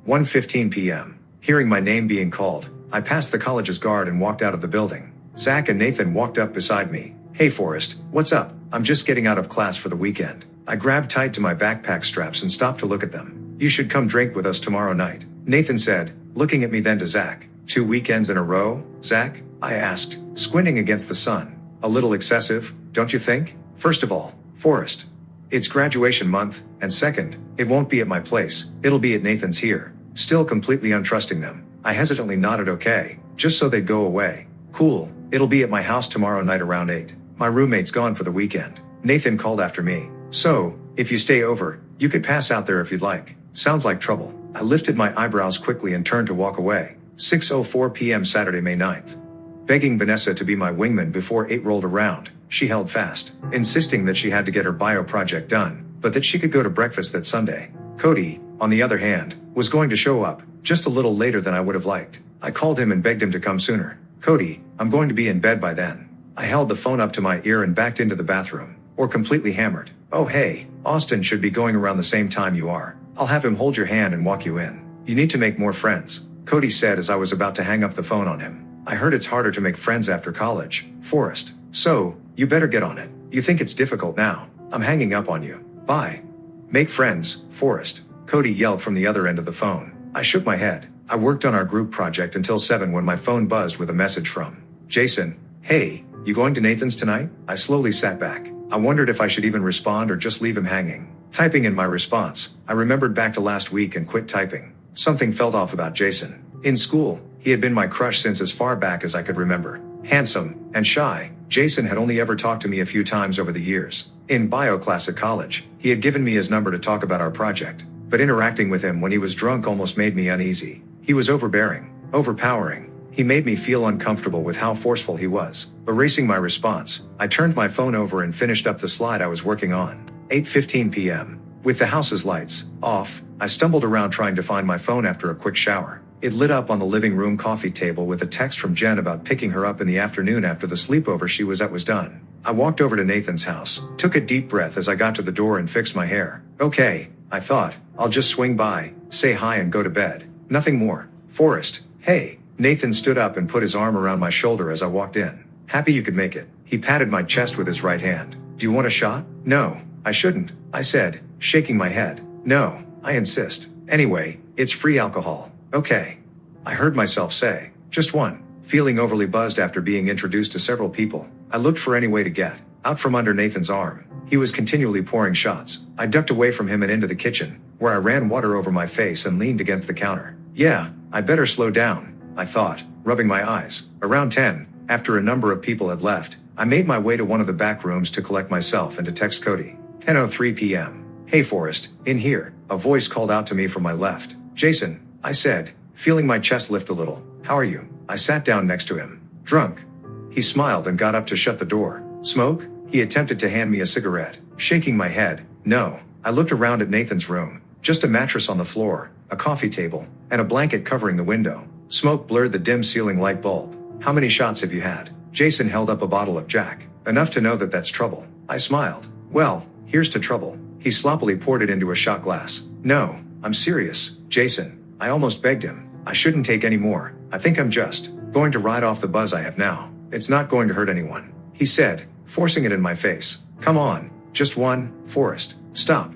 [SPEAKER 1] 1:15 p.m. Hearing my name being called, I passed the college's guard and walked out of the building. Zach and Nathan walked up beside me. Hey Forrest, what's up? I'm just getting out of class for the weekend. I grabbed tight to my backpack straps and stopped to look at them. You should come drink with us tomorrow night, Nathan said, looking at me then to Zach. 2 weekends in a row, Zach? I asked, squinting against the sun. A little excessive, don't you think? First of all, Forrest, it's graduation month, and second, it won't be at my place, it'll be at Nathan's here. Still completely untrusting them, I hesitantly nodded okay, just so they'd go away. Cool, it'll be at my house tomorrow night around 8. My roommate's gone for the weekend, Nathan called after me. So, if you stay over, you could pass out there if you'd like. Sounds like trouble. I lifted my eyebrows quickly and turned to walk away. 6:04 p.m. Saturday, May 9th. Begging Vanessa to be my wingman before 8 rolled around, she held fast, insisting that she had to get her bio project done, but that she could go to breakfast that Sunday. Cody, on the other hand, was going to show up, just a little later than I would have liked. I called him and begged him to come sooner. Cody, I'm going to be in bed by then. I held the phone up to my ear and backed into the bathroom, or completely hammered. Oh hey, Austin should be going around the same time you are. I'll have him hold your hand and walk you in. You need to make more friends, Cody said as I was about to hang up the phone on him. I heard it's harder to make friends after college, Forrest. So, you better get on it. You think it's difficult now. I'm hanging up on you. Bye. Make friends, Forrest, Cody yelled from the other end of the phone. I shook my head. I worked on our group project until 7 when my phone buzzed with a message from Jason. Hey, you going to Nathan's tonight? I slowly sat back. I wondered if I should even respond or just leave him hanging. Typing in my response, I remembered back to last week and quit typing. Something felt off about Jason. In school, he had been my crush since as far back as I could remember. Handsome and shy, Jason had only ever talked to me a few times over the years. In bio class at college, he had given me his number to talk about our project, but interacting with him when he was drunk almost made me uneasy. He was overbearing, overpowering. He made me feel uncomfortable with how forceful he was. Erasing my response, I turned my phone over and finished up the slide I was working on. 8:15 p.m. With the house's lights off, I stumbled around trying to find my phone after a quick shower. It lit up on the living room coffee table with a text from Jen about picking her up in the afternoon after the sleepover she was at was done. I walked over to Nathan's house, took a deep breath as I got to the door and fixed my hair. Okay, I thought, I'll just swing by, say hi and go to bed. Nothing more. Forest, hey. Nathan stood up and put his arm around my shoulder as I walked in. Happy you could make it. He patted my chest with his right hand. Do you want a shot? No, I shouldn't, I said, shaking my head. No, I insist. Anyway, it's free alcohol. Okay. I heard myself say, just one. Feeling overly buzzed after being introduced to several people, I looked for any way to get out from under Nathan's arm. He was continually pouring shots. I ducked away from him and into the kitchen, where I ran water over my face and leaned against the counter. Yeah, I better slow down, I thought, rubbing my eyes. Around 10, after a number of people had left, I made my way to one of the back rooms to collect myself and to text Cody. 10:03 p.m. Hey Forrest, in here, a voice called out to me from my left. Jason, I said, feeling my chest lift a little. How are you? I sat down next to him. Drunk. He smiled and got up to shut the door. Smoke? He attempted to hand me a cigarette. Shaking my head, no. I looked around at Nathan's room. Just a mattress on the floor, a coffee table, and a blanket covering the window. Smoke blurred the dim ceiling light bulb. How many shots have you had? Jason held up a bottle of Jack. Enough to know that that's trouble. I smiled. Well, here's to trouble. He sloppily poured it into a shot glass. No, I'm serious, Jason. I almost begged him. I shouldn't take any more. I think I'm just going to ride off the buzz I have now. It's not going to hurt anyone, he said, forcing it in my face. Come on, just one, Forrest. Stop.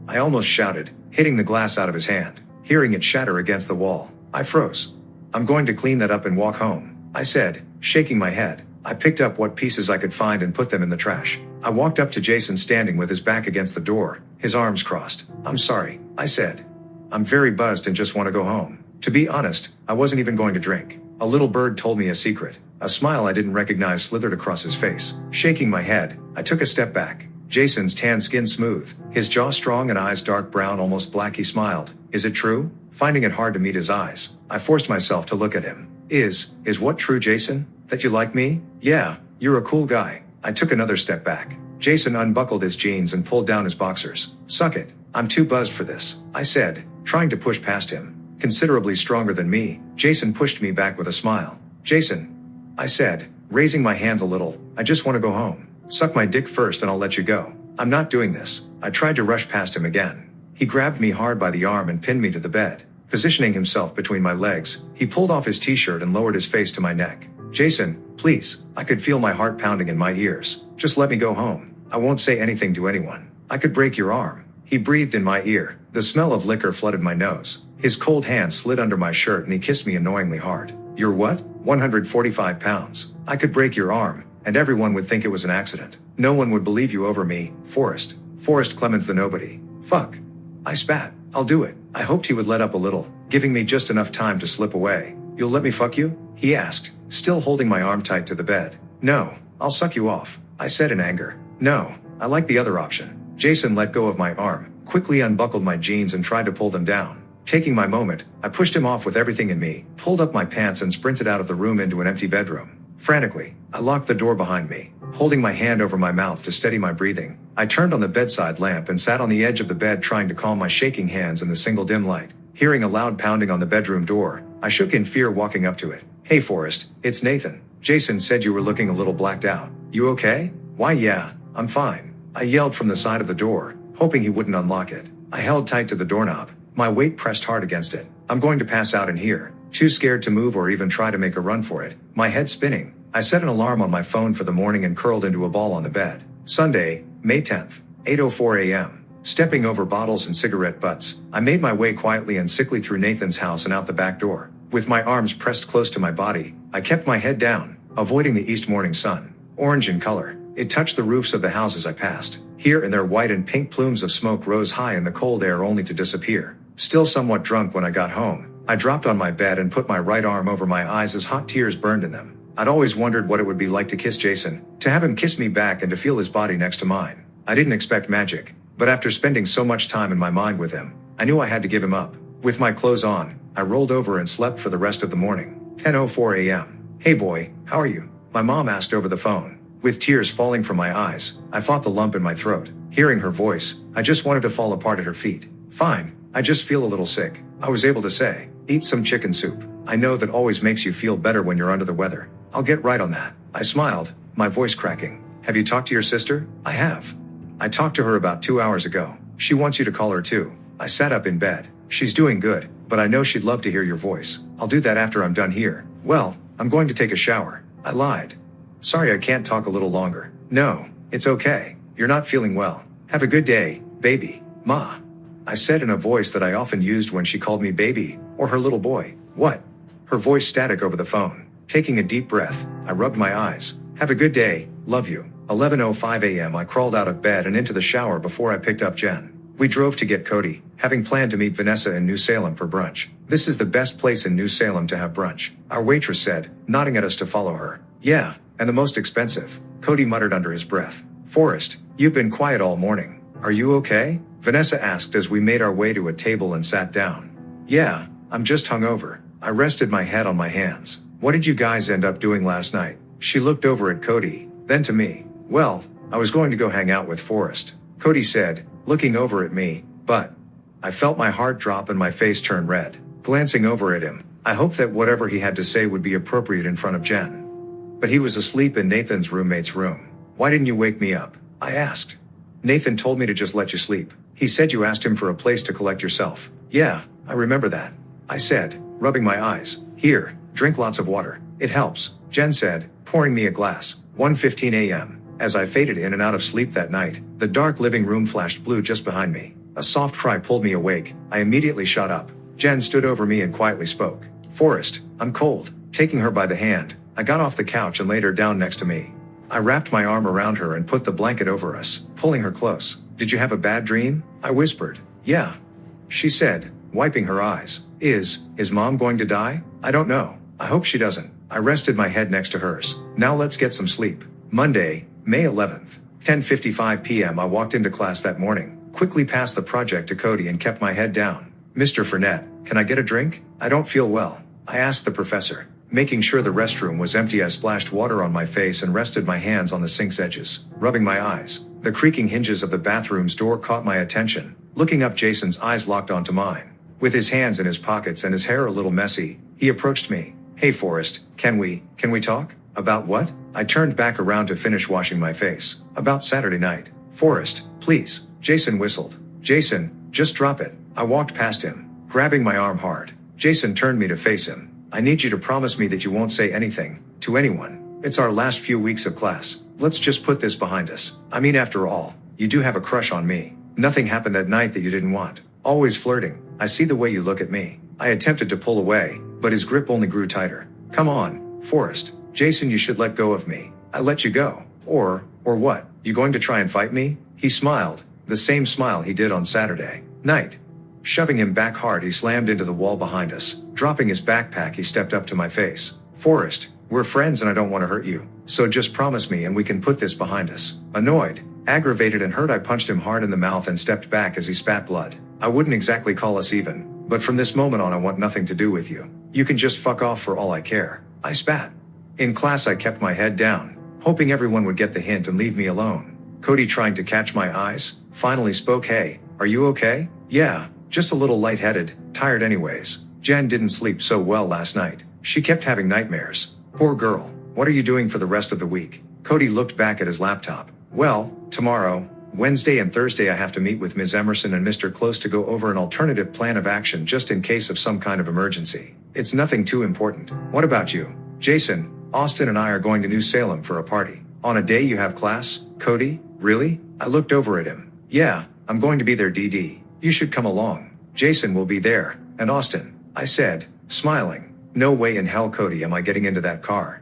[SPEAKER 1] I almost shouted, hitting the glass out of his hand. Hearing it shatter against the wall, I froze. I'm going to clean that up and walk home, I said, shaking my head. I picked up what pieces I could find and put them in the trash. I walked up to Jason standing with his back against the door, his arms crossed. I'm sorry, I said. I'm very buzzed and just want to go home. To be honest, I wasn't even going to drink. A little bird told me a secret. A smile I didn't recognize slithered across his face. Shaking my head, I took a step back. Jason's tan skin smooth, his jaw strong and eyes dark brown almost black. He smiled. Is it true? Finding it hard to meet his eyes, I forced myself to look at him. Is what true, Jason? That you like me? Yeah, you're a cool guy. I took another step back. Jason unbuckled his jeans and pulled down his boxers. Suck it. I'm too buzzed for this, I said, trying to push past him. Considerably stronger than me, Jason pushed me back with a smile. Jason, I said, raising my hand a little, I just want to go home. Suck my dick first and I'll let you go. I'm not doing this. I tried to rush past him again. He grabbed me hard by the arm and pinned me to the bed. Positioning himself between my legs, he pulled off his t-shirt and lowered his face to my neck. Jason, please. I could feel my heart pounding in my ears. Just let me go home. I won't say anything to anyone. I could break your arm. He breathed in my ear. The smell of liquor flooded my nose. His cold hand slid under my shirt and he kissed me annoyingly hard. You're what? 145 pounds. I could break your arm, and everyone would think it was an accident. No one would believe you over me, Forest. Forest Clemons the nobody. Fuck. I spat. I'll do it. I hoped he would let up a little, giving me just enough time to slip away. You'll let me fuck you? He asked, still holding my arm tight to the bed. No, I'll suck you off, I said in anger. No, I like the other option. Jason let go of my arm, quickly unbuckled my jeans and tried to pull them down. Taking my moment, I pushed him off with everything in me, pulled up my pants and sprinted out of the room into an empty bedroom. Frantically, I locked the door behind me, holding my hand over my mouth to steady my breathing. I turned on the bedside lamp and sat on the edge of the bed trying to calm my shaking hands in the single dim light. Hearing a loud pounding on the bedroom door, I shook in fear walking up to it. Hey Forrest, it's Nathan. Jason said you were looking a little blacked out. You okay? Why yeah, I'm fine. I yelled from the side of the door, hoping he wouldn't unlock it. I held tight to the doorknob, my weight pressed hard against it. I'm going to pass out in here. Too scared to move or even try to make a run for it. My head spinning. I set an alarm on my phone for the morning and curled into a ball on the bed. Sunday, May 10th, 8:04 a.m. Stepping over bottles and cigarette butts, I made my way quietly and sickly through Nathan's house and out the back door. With my arms pressed close to my body, I kept my head down, avoiding the east morning sun. Orange in color, It touched the roofs of the houses I passed. Here and there white and pink plumes of smoke rose high in the cold air only to disappear. Still somewhat drunk when I got home, I dropped on my bed and put my right arm over my eyes as hot tears burned in them. I'd always wondered what it would be like to kiss Jason, to have him kiss me back and to feel his body next to mine. I didn't expect magic, but after spending so much time in my mind with him, I knew I had to give him up. With my clothes on, I rolled over and slept for the rest of the morning. 10:04 a.m. Hey boy, how are you? My mom asked over the phone. With tears falling from my eyes, I fought the lump in my throat. Hearing her voice, I just wanted to fall apart at her feet. Fine, I just feel a little sick. I was able to say, eat some chicken soup. I know that always makes you feel better when you're under the weather. I'll get right on that. I smiled, my voice cracking. Have you talked to your sister? I have. I talked to her about 2 hours ago. She wants you to call her too. I sat up in bed. She's doing good, but I know she'd love to hear your voice. I'll do that after I'm done here. Well, I'm going to take a shower. I lied. Sorry I can't talk a little longer. No, it's okay. You're not feeling well. Have a good day, baby. Ma. I said in a voice that I often used when she called me baby, or her little boy. What? Her voice static over the phone. Taking a deep breath, I rubbed my eyes. Have a good day, love you. 11:05 a.m. I crawled out of bed and into the shower before I picked up Jen. We drove to get Cody, having planned to meet Vanessa in New Salem for brunch. This is the best place in New Salem to have brunch, our waitress said, nodding at us to follow her. Yeah, and the most expensive, Cody muttered under his breath. Forrest, you've been quiet all morning. Are you okay? Vanessa asked as we made our way to a table and sat down. Yeah, I'm just hungover. I rested my head on my hands. What did you guys end up doing last night? She looked over at Cody, then to me. Well, I was going to go hang out with Forrest, Cody said, looking over at me, but I felt my heart drop and my face turn red. Glancing over at him, I hoped that whatever he had to say would be appropriate in front of Jen. But he was asleep in Nathan's roommate's room. Why didn't you wake me up? I asked. Nathan told me to just let you sleep. He said you asked him for a place to collect yourself. Yeah, I remember that. I said, rubbing my eyes. Here, drink lots of water. It helps, Jen said, pouring me a glass. 1:15 a.m. As I faded in and out of sleep that night, the dark living room flashed blue just behind me. A soft cry pulled me awake. I immediately shot up. Jen stood over me and quietly spoke. Forrest, I'm cold. Taking her by the hand, I got off the couch and laid her down next to me. I wrapped my arm around her and put the blanket over us, pulling her close. Did you have a bad dream? I whispered. Yeah. She said, wiping her eyes. Is mom going to die? I don't know. I hope she doesn't. I rested my head next to hers. Now let's get some sleep. Monday, May 11th, 10:55 p.m. I walked into class that morning, quickly passed the project to Cody and kept my head down. Mr. Fournette, can I get a drink? I don't feel well, I asked the professor. Making sure the restroom was empty, I splashed water on my face and rested my hands on the sink's edges, rubbing my eyes. The creaking hinges of the bathroom's door caught my attention. Looking up, Jason's eyes locked onto mine. With his hands in his pockets and his hair a little messy, he approached me. Hey Forrest, can we talk? About what? I turned back around to finish washing my face. About Saturday night. Forrest, please. Jason whistled. Jason, just drop it. I walked past him, grabbing my arm hard. Jason turned me to face him. I need you to promise me that you won't say anything to anyone. It's our last few weeks of class. Let's just put this behind us. I mean, after all, you do have a crush on me. Nothing happened that night that you didn't want. Always flirting. I see the way you look at me. I attempted to pull away, but his grip only grew tighter. Come on, Forrest. Jason, you should let go of me. I let you go. Or what? You going to try and fight me? He smiled, the same smile he did on Saturday night. Shoving him back hard, he slammed into the wall behind us. Dropping his backpack, he stepped up to my face. Forrest, we're friends and I don't want to hurt you. So just promise me and we can put this behind us. Annoyed, aggravated and hurt, I punched him hard in the mouth and stepped back as he spat blood. I wouldn't exactly call us even, but from this moment on I want nothing to do with you. You can just fuck off for all I care. I spat. In class I kept my head down, hoping everyone would get the hint and leave me alone. Cody, trying to catch my eyes, finally spoke. Hey, are you okay? Yeah, just a little lightheaded, tired anyways. Jen didn't sleep so well last night. She kept having nightmares. Poor girl. What are you doing for the rest of the week? Cody looked back at his laptop. Well, tomorrow, Wednesday and Thursday I have to meet with Ms. Emerson and Mr. Close to go over an alternative plan of action just in case of some kind of emergency. It's nothing too important. What about you? Jason, Austin and I are going to New Salem for a party. On a day you have class, Cody? Really? I looked over at him. Yeah, I'm going to be there, DD. You should come along. Jason will be there, and Austin, I said, smiling. No way in hell, Cody, am I getting into that car.